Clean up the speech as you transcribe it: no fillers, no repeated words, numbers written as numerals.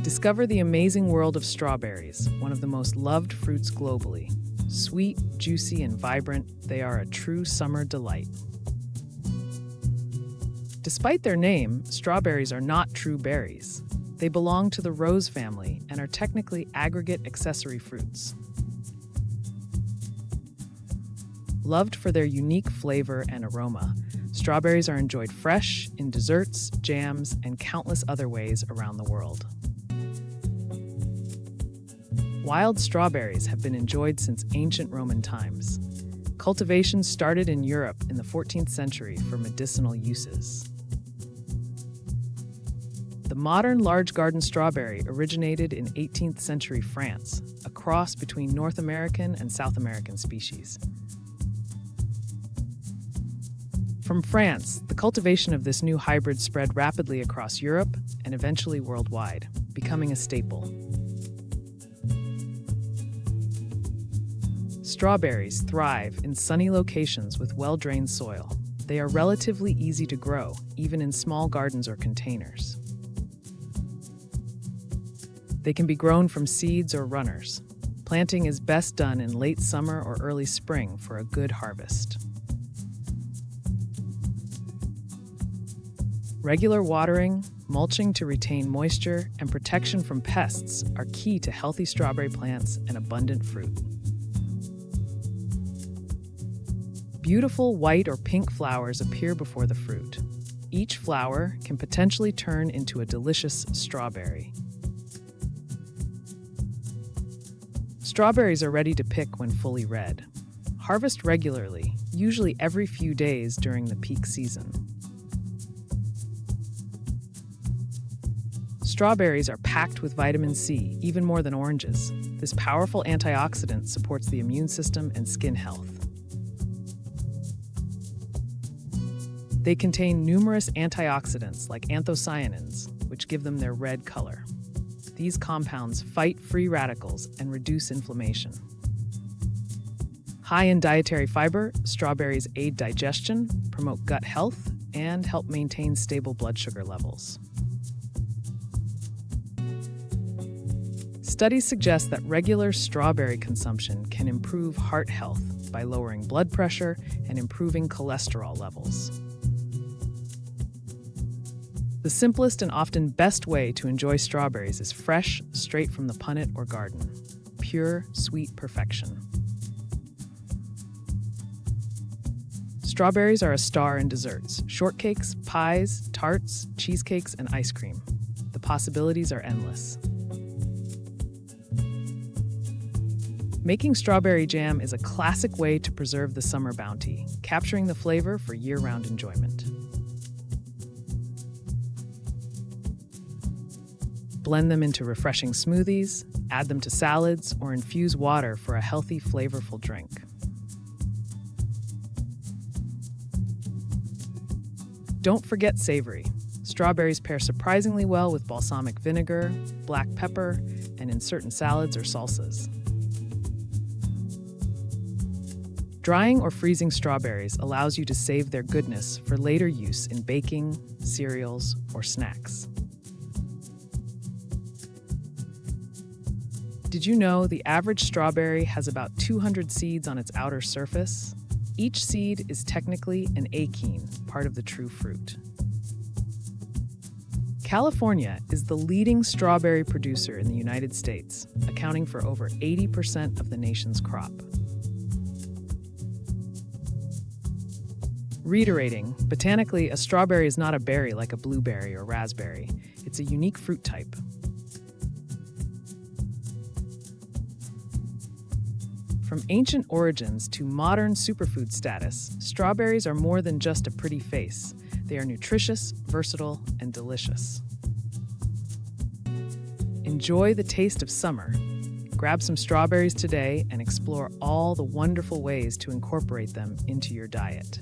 Discover the amazing world of strawberries, one of the most loved fruits globally. Sweet, juicy, and vibrant, they are a true summer delight. Despite their name, strawberries are not true berries. They belong to the rose family and are technically aggregate accessory fruits. Loved for their unique flavor and aroma, strawberries are enjoyed fresh, in desserts, jams, and countless other ways around the world. Wild strawberries have been enjoyed since ancient Roman times. Cultivation started in Europe in the 14th century for medicinal uses. The modern large garden strawberry originated in 18th century France, a cross between North American and South American species. From France, the cultivation of this new hybrid spread rapidly across Europe and eventually worldwide, becoming a staple. Strawberries thrive in sunny locations with well-drained soil. They are relatively easy to grow, even in small gardens or containers. They can be grown from seeds or runners. Planting is best done in late summer or early spring for a good harvest. Regular watering, mulching to retain moisture, and protection from pests are key to healthy strawberry plants and abundant fruit. Beautiful white or pink flowers appear before the fruit. Each flower can potentially turn into a delicious strawberry. Strawberries are ready to pick when fully red. Harvest regularly, usually every few days during the peak season. Strawberries are packed with vitamin C, even more than oranges. This powerful antioxidant supports the immune system and skin health. They contain numerous antioxidants like anthocyanins, which give them their red color. These compounds fight free radicals and reduce inflammation. High in dietary fiber, strawberries aid digestion, promote gut health, and help maintain stable blood sugar levels. Studies suggest that regular strawberry consumption can improve heart health by lowering blood pressure and improving cholesterol levels. The simplest and often best way to enjoy strawberries is fresh, straight from the punnet or garden. Pure, sweet perfection. Strawberries are a star in desserts, shortcakes, pies, tarts, cheesecakes, and ice cream. The possibilities are endless. Making strawberry jam is a classic way to preserve the summer bounty, capturing the flavor for year-round enjoyment. Blend them into refreshing smoothies, add them to salads, or infuse water for a healthy, flavorful drink. Don't forget savory. Strawberries pair surprisingly well with balsamic vinegar, black pepper, and in certain salads or salsas. Drying or freezing strawberries allows you to save their goodness for later use in baking, cereals, or snacks. Did you know the average strawberry has about 200 seeds on its outer surface? Each seed is technically an achene, part of the true fruit. California is the leading strawberry producer in the United States, accounting for over 80% of the nation's crop. Reiterating, botanically, a strawberry is not a berry like a blueberry or raspberry. It's a unique fruit type. From ancient origins to modern superfood status, strawberries are more than just a pretty face. They are nutritious, versatile, and delicious. Enjoy the taste of summer. Grab some strawberries today and explore all the wonderful ways to incorporate them into your diet.